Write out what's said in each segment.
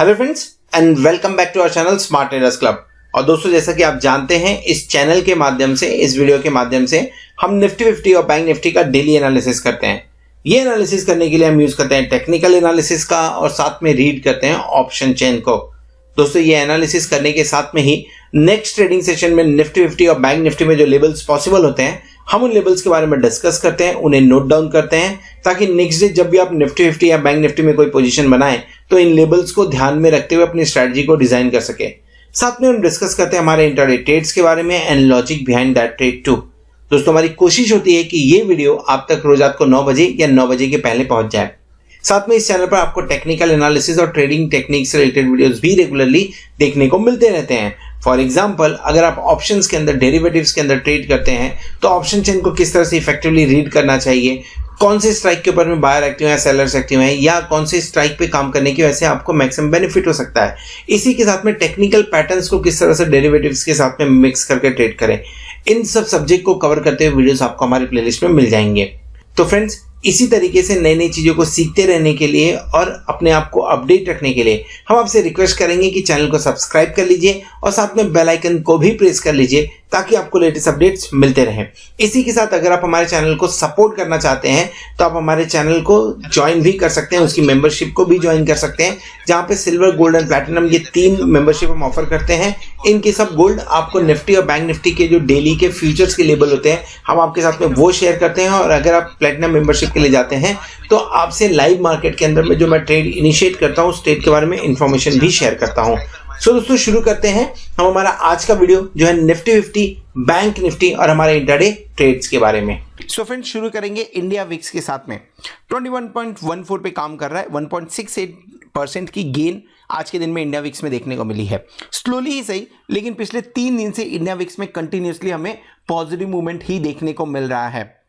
Hello friends and welcome back to our channel smart traders club. और दोस्तों, जैसा कि आप जानते हैं, इस चैनल के माध्यम से, इस वीडियो के माध्यम से हम निफ्टी 50 और बैंक निफ्टी का डेली एनालिसिस करते हैं। ये एनालिसिस करने के लिए हम यूज करते हैं टेक्निकल एनालिसिस का और साथ में रीड करते हैं ऑप्शन चेन को। दोस्तों, ये एनालिसिस करने के साथ में ही नेक्स्ट ट्रेडिंग सेशन में निफ्टी 50 और बैंक निफ्टी में जो लेवल्स पॉसिबल होते हैं, हम उन लेवल्स के बारे में डिस्कस करते हैं, उन्हें नोट डाउन करते हैं, ताकि नेक्स्ट डे जब भी आप निफ्टी 50 या बैंक निफ्टी में कोई पोजीशन बनाएं तो इन लेवल्स को ध्यान में रखते हुए अपनी स्ट्रेटजी को डिजाइन कर सके। साथ में हम डिस्कस करते हैं हमारे इंट्राडे ट्रेड्स के बारे में and logic behind that trade too. दोस्तों, हमारी कोशिश होती है कि ये वीडियो आप तक रोज रात को 9 बजे या 9 बजे के पहले पहुंच जाए। साथ में इस चैनल पर आपको टेक्निकल एनालिसिस और ट्रेडिंग टेक्निक से रिलेटेड वीडियोस भी रेगुलरली देखने को मिलते रहते हैं। फॉर एग्जाम्पल, अगर आप ऑप्शंस के अंदर, डेरिवेटिव्स के अंदर ट्रेड करते हैं तो ऑप्शन चेन को किस तरह से इफेक्टिवली रीड करना चाहिए, कौन से स्ट्राइक के ऊपर में बायर एक्टिव है, सेलर्स एक्टिव हैं, या कौन से स्ट्राइक पे काम करने की वजह से आपको मैक्सिमम बेनिफिट हो सकता है। इसी के साथ में टेक्निकल पैटर्न्स को किस तरह से डेरिवेटिव्स के साथ में मिक्स करके ट्रेड करें, इन सब सब्जेक्ट को कवर करते हुए वीडियोस आपको हमारी प्लेलिस्ट में मिल जाएंगे। तो फ्रेंड्स, इसी तरीके से नई नई चीजों को सीखते रहने के लिए और अपने आप को अपडेट रखने के लिए हम आपसे रिक्वेस्ट करेंगे कि चैनल को सब्सक्राइब कर लीजिए और साथ में बेल आइकन को भी प्रेस कर लीजिए ताकि आपको लेटेस्ट अपडेट्स मिलते रहें। इसी के साथ अगर आप हमारे चैनल को सपोर्ट करना चाहते हैं तो आप हमारे चैनल को ज्वाइन भी कर सकते हैं, उसकी मेंबरशिप को भी ज्वाइन कर सकते हैं, जहां पे सिल्वर, गोल्ड एंड प्लैटिनम ये 3 मेंबरशिप हम ऑफर करते हैं। इनके सब गोल्ड आपको निफ्टी और बैंक निफ्टी के जो डेली के फ्यूचर्स के लेवल होते हैं, हम आपके साथ में वो शेयर करते हैं। और अगर आप प्लैटिनम मेंबरशिप के लिए जाते हैं तो आपसे लाइव मार्केट के अंदर में जो मैं ट्रेड इनिशिएट करता हूँ, उस ट्रेड के बारे में इंफॉर्मेशन भी शेयर करता हूँ। सो दोस्तों, शुरू करते हैं हम हमारा आज का वीडियो जो है निफ्टी 50, बैंक निफ्टी और हमारे इंट्राडे ट्रेड्स के बारे में। सो फ्रेंड्स, शुरू करेंगे इंडिया विक्स के साथ में 21.14 पे काम कर रहा है। 1.68% की गेन आज के दिन में इंडिया विक्स में देखने को मिली है। स्लोली ही सही, लेकिन पिछले 3 दिन से इंडिया विक्स में कंटिन्यूसली हमें पॉजिटिव मूवमेंट ही देखने को मिल रहा है।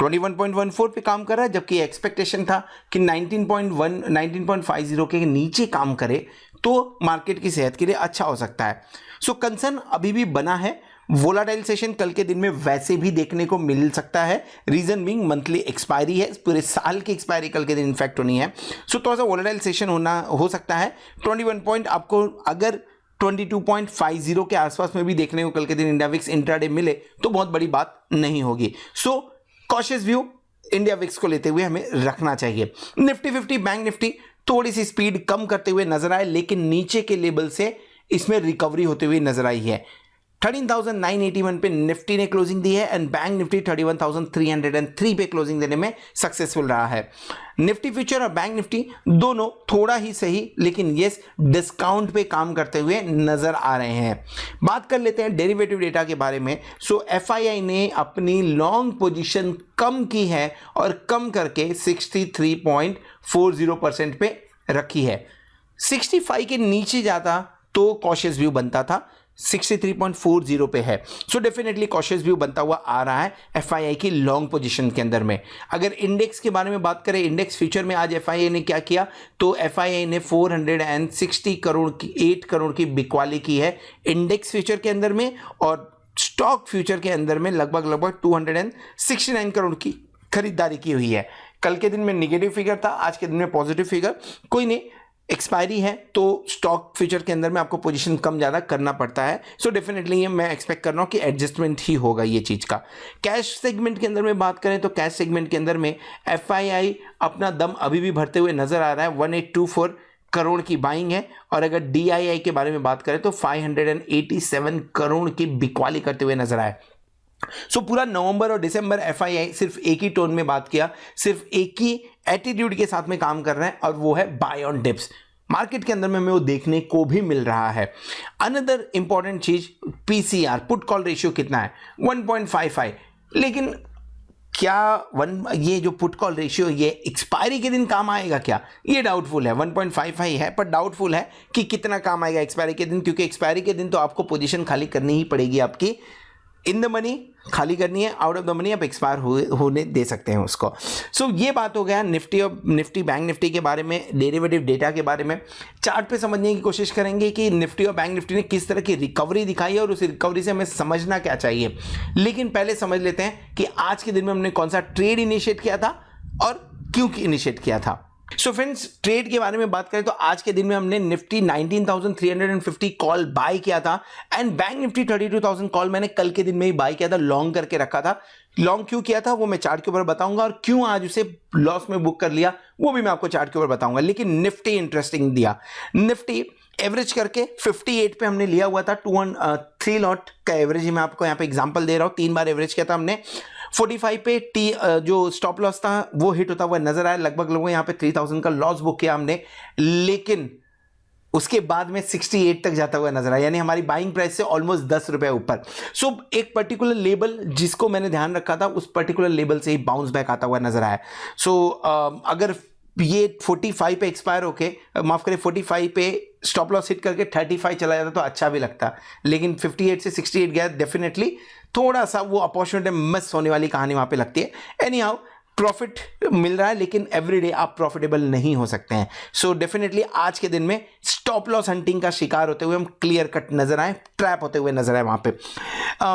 21.14 पे काम कर रहा है, जबकि एक्सपेक्टेशन था कि 19.50 के नीचे काम करे तो मार्केट की सेहत के लिए अच्छा हो सकता है। सो कंसर्न अभी भी बना है। वोलाटाइल सेशन कल के दिन में वैसे भी देखने को मिल सकता है। रीजन बीइंग मंथली एक्सपायरी है, पूरे साल की एक्सपायरी कल के दिन इनफैक्ट होनी है। सो थोड़ा सा वोलाटाइल सेशन हो सकता है। 21 पॉइंट आपको अगर 22.50 के आसपास में भी देखने को कल के दिन इंडिया विक्स इंट्राडे मिले तो बहुत बड़ी बात नहीं होगी। सो कॉशियस व्यू इंडिया विक्स को लेते हुए हमें रखना चाहिए। निफ्टी 50, बैंक निफ्टी थोड़ी सी स्पीड कम करते हुए नजर आए, लेकिन नीचे के लेवल से इसमें रिकवरी होते हुए नजर आई है। 13,981 पे निफ्टी ने क्लोजिंग दी है एंड बैंक निफ्टी 31,303 पे क्लोजिंग देने में सक्सेसफुल रहा है। निफ्टी फ्यूचर और बैंक निफ्टी दोनों थोड़ा ही सही, लेकिन यस डिस्काउंट पे काम करते हुए नजर आ रहे हैं। बात कर लेते हैं डेरिवेटिव डेटा के बारे में। सो एफआईआई ने अपनी लॉन्ग पोजीशन कम की है और कम करके 63.40% पे रखी है। 65 के नीचे जाता तो कॉशियस व्यू बनता था, 63.40 पे है। सो डेफिनेटली कॉशियस व्यू बनता हुआ आ रहा है एफआईआई की लॉन्ग पोजीशन के अंदर में। अगर इंडेक्स के बारे में बात करें, इंडेक्स फ्यूचर में आज एफआईआई ने क्या किया, तो एफआईआई ने 460 करोड़ की 8 करोड़ की बिकवाली की है इंडेक्स फ्यूचर के अंदर में, और स्टॉक फ्यूचर के अंदर में लगभग 269 करोड़ की खरीदारी की हुई है। कल के दिन में निगेटिव फिगर था, आज के दिन में पॉजिटिव फिगर। कोई नहीं, एक्सपायरी है तो स्टॉक फ्यूचर के अंदर में आपको पोजीशन कम ज़्यादा करना पड़ता है। सो डेफिनेटली ये मैं एक्सपेक्ट कर रहा हूँ कि एडजस्टमेंट ही होगा ये चीज़ का। कैश सेगमेंट के अंदर में बात करें तो कैश सेगमेंट के अंदर में एफआईआई अपना दम अभी भी भरते हुए नजर आ रहा है। 1824 करोड़ की बाइंग है, और अगर डीआईआई के बारे में बात करें तो 587 करोड़ की बिकवाली करते हुए नजर आए। सो पूरा नवंबर और दिसंबर एफआईआई सिर्फ एक ही टोन में बात किया, सिर्फ एक ही एटीट्यूड के साथ में काम कर रहे हैं, और वो है बाय ऑन डिप्स। मार्केट के अंदर में हमें वो देखने को भी मिल रहा है। अनदर इंपॉर्टेंट चीज, पीसीआर पुट कॉल रेशियो कितना है, 1.55। लेकिन क्या ये जो पुट कॉल रेशियो ये एक्सपायरी के दिन काम आएगा क्या, ये डाउटफुल है। 1.55 है, पर डाउटफुल है कि कितना काम आएगा एक्सपायरी के दिन, क्योंकि एक्सपायरी के दिन तो आपको पोजीशन खाली करनी ही पड़ेगी आपकी। इन द मनी खाली करनी है, आउट ऑफ द मनी आप एक्सपायर होने दे सकते हैं उसको। सो ये बात हो गया निफ्टी और बैंक निफ्टी के बारे में, डेरिवेटिव डेटा के बारे में। चार्ट पे समझने की कोशिश करेंगे कि निफ्टी और बैंक निफ्टी ने किस तरह की रिकवरी दिखाई है और उस रिकवरी से हमें समझना क्या चाहिए। लेकिन पहले समझ लेते हैं कि आज के दिन में हमने कौन सा ट्रेड इनिशिएट किया था और क्यों इनिशिएट किया था। सो फ्रेंड्स, ट्रेड के बारे में बात करें तो आज के दिन में हमने निफ्टी 19,350 कॉल बाय किया था एंड बैंक निफ्टी 32,000 कॉल मैंने कल के दिन में ही बाय किया था, लॉन्ग करके रखा था। लॉन्ग क्यों किया था वो मैं चार्ट के ऊपर बताऊंगा, और क्यों आज उसे लॉस में बुक कर लिया वो भी मैं आपको चार्ट के ऊपर बताऊंगा। लेकिन निफ्टी इंटरेस्टिंग दिया। निफ्टी एवरेज करके 58 पे हमने लिया हुआ था, 3 लॉट का एवरेज ही मैं आपको यहां पे एग्जांपल दे रहा हूं। 3 बार एवरेज किया था हमने। 45 पे जो स्टॉप लॉस था वो हिट होता हुआ नजर आया, लगभग यहां पे 3000 का लॉस बुक किया हमने, लेकिन उसके बाद में 68 तक जाता हुआ नजर आया, यानी हमारी बाइंग प्राइस से ऑलमोस्ट 10 रुपए ऊपर। सो एक पर्टिकुलर लेवल जिसको मैंने ध्यान रखा था उस पर्टिकुलर लेवल से ही बाउंस बैक आता हुआ नजर आया। सो अगर ये 45 पे एक्सपायर होके, माफ करें 45 पे स्टॉप लॉस हिट करके 35 चला जाता तो अच्छा भी लगता, लेकिन 58 से 68 गया, डेफिनेटली थोड़ा सा वो अपॉर्चुनिटी मिस होने वाली कहानी वहां पे लगती है। एनी हाउ प्रॉफिट मिल रहा है, लेकिन एवरीडे आप प्रॉफिटेबल नहीं हो सकते हैं। सो डेफिनेटली आज के दिन में स्टॉप लॉस हंटिंग का शिकार होते हुए हम क्लियर कट नजर आए, ट्रैप होते हुए नजर आए वहां पे।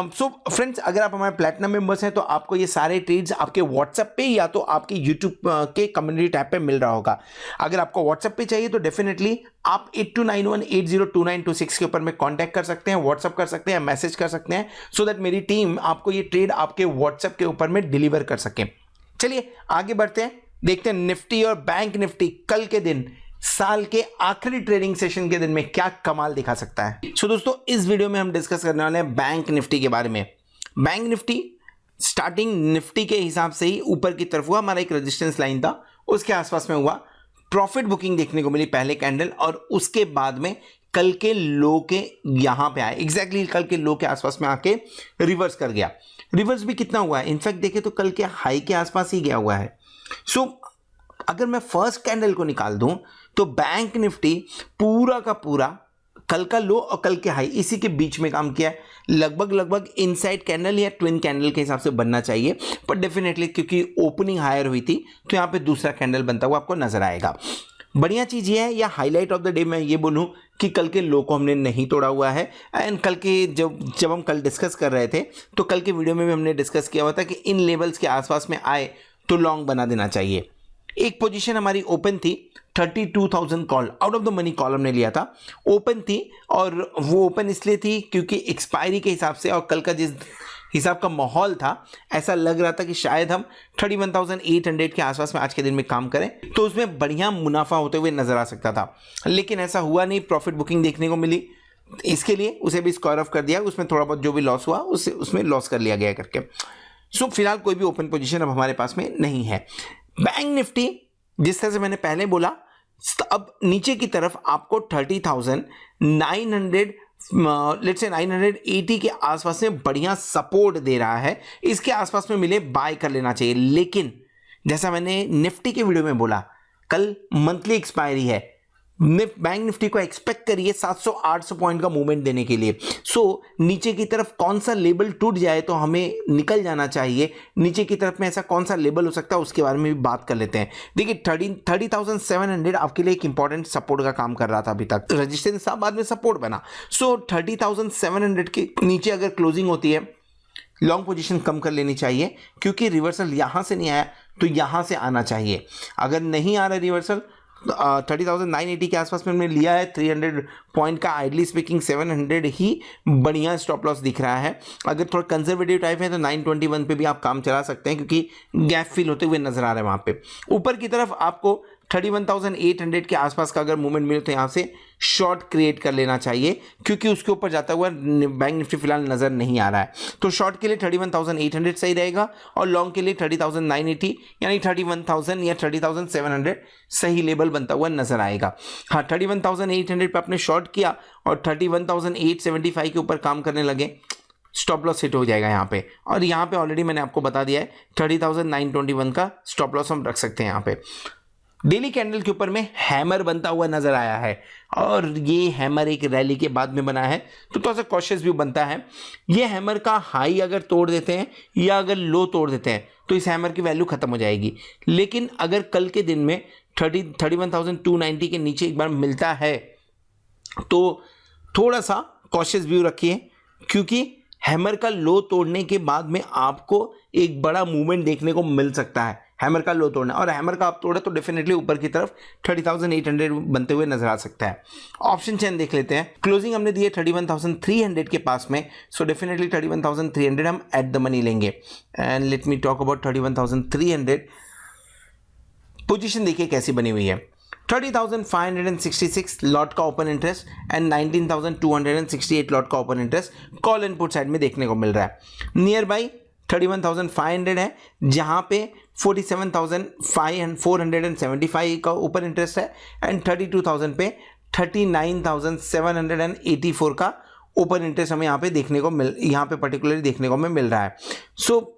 सो फ्रेंड्स, अगर आप हमारे प्लैटिनम मेंबर्स हैं तो आपको ये सारे ट्रेड्स आपके व्हाट्सएप पे या तो आपके यूट्यूब के कम्युनिटी टैब पे मिल रहा होगा। अगर आपको व्हाट्सएप पे चाहिए तो डेफिनेटली आप 8291802926 के ऊपर में कांटेक्ट कर सकते हैं, व्हाट्सएप कर सकते हैं, मैसेज कर सकते हैं, सो दैट मेरी टीम आपको ये ट्रेड आपके व्हाट्सएप के ऊपर में डिलीवर कर सके। चलिए आगे बढ़ते हैं, देखते हैं निफ्टी और बैंक निफ्टी कल के दिन साल के आखिरी ट्रेडिंग सेशन के दिन में क्या कमाल दिखा सकता है। सो दोस्तों, इस वीडियो में हम डिस्कस करने वाले हैं बैंक निफ्टी के बारे में। बैंक निफ्टी स्टार्टिंग निफ्टी के हिसाब से ही ऊपर की तरफ हुआ, हमारा एक रेजिस्टेंस लाइन था उसके आसपास में हुआ, प्रॉफिट बुकिंग देखने को मिली पहले कैंडल, और उसके बाद में कल के लो के यहां पे आए, एग्जैक्टली कल के लो के आसपास में आके रिवर्स कर गया। रिवर्स भी कितना हुआ है, इनफैक्ट देखें तो कल के हाई के आसपास ही गया हुआ है। सो अगर मैं फर्स्ट कैंडल को निकाल दूं तो बैंक निफ्टी पूरा का पूरा कल का लो और कल के हाई इसी के बीच में काम किया है, लगभग इनसाइड कैंडल या ट्विन कैंडल के हिसाब से बनना चाहिए, पर डेफिनेटली क्योंकि ओपनिंग हायर हुई थी तो यहां पे दूसरा कैंडल बनता हुआ आपको नजर आएगा। बढ़िया चीज ये है, या हाईलाइट ऑफ द डे मैं ये बोलूं कि कल के लो को हमने नहीं तोड़ा हुआ है। एंड कल के जब हम कल डिस्कस कर रहे थे तो कल के वीडियो में भी हमने डिस्कस किया हुआ था कि इन लेवल्स के आसपास में आए तो लॉन्ग बना देना चाहिए। एक पोजीशन हमारी ओपन थी, 32,000 call out of the money call हमने लिया था, ओपन थी, और वो ओपन इसलिए थी क्योंकि एक्सपायरी के हिसाब से और कल का जिस हिसाब का माहौल था ऐसा लग रहा था कि शायद हम 31,800 के आसपास में आज के दिन में काम करें तो उसमें बढ़िया मुनाफा होते हुए नजर आ सकता था, लेकिन ऐसा हुआ नहीं। प्रॉफिट बुकिंग देखने को मिली, इसके लिए उसे भी स्क्वायर ऑफ कर दिया, उसमें थोड़ा बहुत जो भी लॉस हुआ उसमें लॉस कर लिया गया करके। सो फिलहाल कोई भी ओपन पोजीशन अब हमारे पास में नहीं है। बैंक निफ्टी जिस तरह से मैंने पहले बोला, अब नीचे की तरफ आपको 30,900 लेट्स से 980 के आसपास में बढ़िया सपोर्ट दे रहा है, इसके आसपास में मिले बाय कर लेना चाहिए। लेकिन जैसा मैंने निफ्टी के वीडियो में बोला, कल मंथली एक्सपायरी है, बैंक निफ्टी को एक्सपेक्ट करिए 700-800 पॉइंट का मूवमेंट देने के लिए। सो नीचे की तरफ कौन सा लेवल टूट जाए तो हमें निकल जाना चाहिए, नीचे की तरफ में ऐसा कौन सा लेवल हो सकता है उसके बारे में भी बात कर लेते हैं। देखिए 30,700 आपके लिए एक इंपॉर्टेंट सपोर्ट का काम कर रहा था, अभी तक रजिस्टेंस था, बाद में सपोर्ट बना। सो 30,700 के नीचे अगर क्लोजिंग होती है लॉन्ग पोजीशन कम कर लेनी चाहिए, क्योंकि रिवर्सल यहां से नहीं आया तो यहां से आना चाहिए। अगर नहीं आ रहा रिवर्सल 30,980 के आसपास में हमने लिया है, 300 पॉइंट का आइडली स्पीकिंग 700 ही बढ़िया स्टॉप लॉस दिख रहा है। अगर थोड़ा कंजर्वेटिव टाइप है तो 921 पे भी आप काम चला सकते हैं, क्योंकि गैप फिल होते हुए नजर आ रहा है वहां पे। ऊपर की तरफ आपको 31,800 के आसपास का अगर मूवमेंट मिले तो यहां से शॉर्ट क्रिएट कर लेना चाहिए, क्योंकि उसके ऊपर जाता हुआ बैंक निफ्टी फिलहाल नजर नहीं आ रहा है। तो शॉर्ट के लिए 31,800 सही रहेगा और लॉन्ग के लिए 30,980 यानी 31,000 या 30,700 सही लेवल बनता हुआ नजर आएगा। हाँ, 31,800 पे आपने शॉर्ट किया और 31,875 के ऊपर काम करने लगे, स्टॉप लॉस हिट हो जाएगा यहाँ पे, और यहाँ पे ऑलरेडी मैंने आपको बता दिया है 30,921 का स्टॉप लॉस हम रख सकते हैं यहाँ पे। डेली कैंडल के ऊपर में हैमर बनता हुआ नजर आया है, और ये हैमर एक रैली के बाद में बना है तो थोड़ा सा कॉशियस भी बनता है। ये हैमर का हाई अगर तोड़ देते हैं या अगर लो तोड़ देते हैं तो इस हैमर की वैल्यू खत्म हो जाएगी। लेकिन अगर कल के दिन में 31,290 के नीचे एक बार मिलता है तो थोड़ा सा कॉशियस व्यू रखिए, क्योंकि हैमर का लो तोड़ने के बाद में आपको एक बड़ा मूवमेंट देखने को मिल सकता है। हैमर का लो तोड़ना, और हैमर का आप तोड़े तो डेफिनेटली ऊपर की तरफ 30,800 बनते हुए नजर आ सकता है। ऑप्शन चेन देख लेते हैं। क्लोजिंग हमने दी है 31,300 के पास में, सो डेफिनेटली 31,300 हम एट द मनी लेंगे। And let me talk about 31,300। Position देखिए कैसी बनी हुई है, 30,566 लॉट का ओपन इंटरेस्ट एंड 19,268 लॉट का open interest call and put side में देखने को मिल रहा है। नियर बाई 31,500 है, जहां पे 47,475 का ओपन इंटरेस्ट है एंड 32,000 पे 39,784 का ओपन इंटरेस्ट हमें यहाँ पे पर्टिकुलरली देखने को मिल रहा है। सो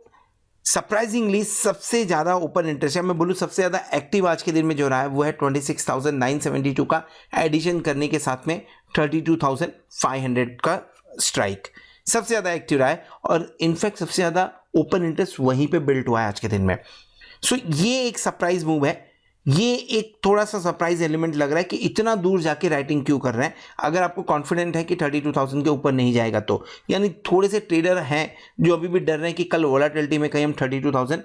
सरप्राइजिंगली सबसे ज्यादा ओपन इंटरेस्ट है, मैं बोलूँ सबसे ज्यादा एक्टिव आज के दिन में जो रहा है वो है 26,972 का एडिशन करने के साथ में 32,500 का स्ट्राइक सबसे ज्यादा एक्टिव रहा है, और इनफैक्ट सबसे ज्यादा ओपन इंटरेस्ट वहीं पे बिल्ट हुआ है आज के दिन में। सो ये एक सरप्राइज मूव है, ये एक थोड़ा सा सरप्राइज एलिमेंट लग रहा है कि इतना दूर जाके राइटिंग क्यों कर रहे हैं। अगर आपको कॉन्फिडेंट है कि 32,000 के ऊपर नहीं जाएगा तो, यानी थोड़े से ट्रेडर हैं जो अभी भी डर रहे हैं कि कल वोलाटिलिटी में कहीं हम 32,000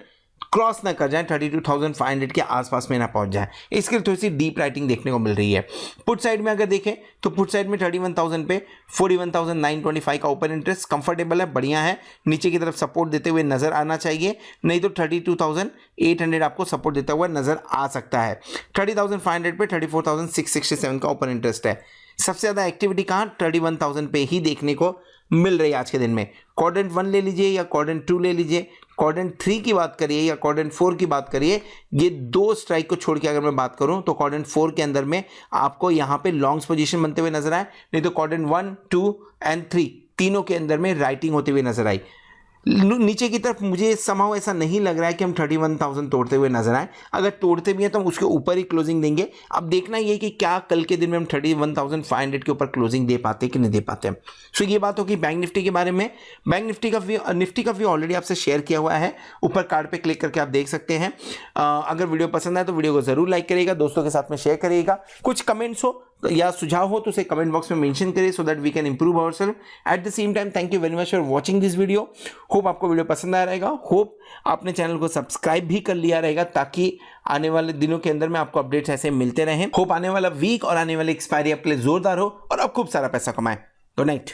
क्रॉस ना कर जाए, 32,500 के आसपास में ना पहुंच जाए, इसके लिए थोड़ी सी डीप राइटिंग देखने को मिल रही है। पुट साइड में अगर देखें तो पुट साइड में 31,000 पे 41,925 का ओपन इंटरेस्ट कंफर्टेबल है, बढ़िया है, नीचे की तरफ सपोर्ट देते हुए नजर आना चाहिए, नहीं तो 32,800 आपको सपोर्ट देता हुआ नजर आ सकता है। 30,500 पे 34,667 का ओपन इंटरेस्ट है। सबसे ज्यादा एक्टिविटी कहाँ 31,000 पे ही देखने को मिल रही है आज के दिन में। क्वाड्रेंट 1 ले लीजिए या क्वाड्रेंट 2 ले लीजिए, क्वाड्रेंट 3 की बात करिए या क्वाड्रेंट 4 की बात करिए, ये दो स्ट्राइक को छोड़ के अगर मैं बात करूं तो क्वाड्रेंट 4 के अंदर में आपको यहां पे लॉन्ग्स पोजीशन बनते हुए नजर आए, नहीं तो क्वाड्रेंट 1, 2 एंड 3 तीनों के अंदर में राइटिंग होते हुए नजर आई। नीचे की तरफ मुझे समाव ऐसा नहीं लग रहा है कि हम 31,000 तोड़ते हुए नजर आए, अगर तोड़ते भी हैं तो हम उसके ऊपर ही क्लोजिंग देंगे। अब देखना ये कि क्या कल के दिन में हम 31,500 के ऊपर क्लोजिंग दे पाते कि नहीं दे पाते। सो ये बात होगी बैंक निफ्टी के बारे में। बैंक निफ्टी का व्यू ऑलरेडी आपसे शेयर किया हुआ है, ऊपर कार्ड पे क्लिक करके आप देख सकते हैं। अगर वीडियो पसंद आए तो वीडियो को जरूर लाइक करिएगा, दोस्तों के साथ में शेयर करिएगा, कुछ कमेंट्स हो या सुझाव हो तो उसे कमेंट बॉक्स में मेंशन करिए so that we can improve ourself. At the same time thank you very much for watching this video. Hope आपको वीडियो पसंद आया रहेगा, होप आपने चैनल को सब्सक्राइब भी कर लिया रहेगा ताकि आने वाले दिनों के अंदर में आपको अपडेट्स ऐसे मिलते रहें। होप आने वाला वीक और आने वाली एक्सपायरी आपके लिए जोरदार हो और आप खूब सारा पैसा कमाएं। Good night.